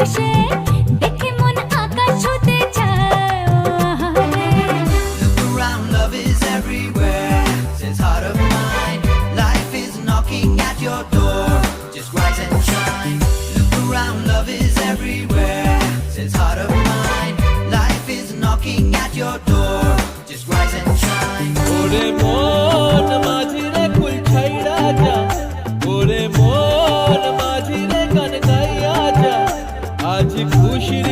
ভাসে দেখে মন আকাশ ছুঁতে চায় ও আহারে। Look around, love is everywhere. Says heart of mine, life is knocking at your door. Just rise and shine. Look around, love is everywhere. Says heart of mine, life is knocking at your door. Just rise and shine. ওরে মন মাঝিরে কুল ছাইড়া যা, ওরে মন মাঝিরে গান গাইয়া যা, আজ খুশির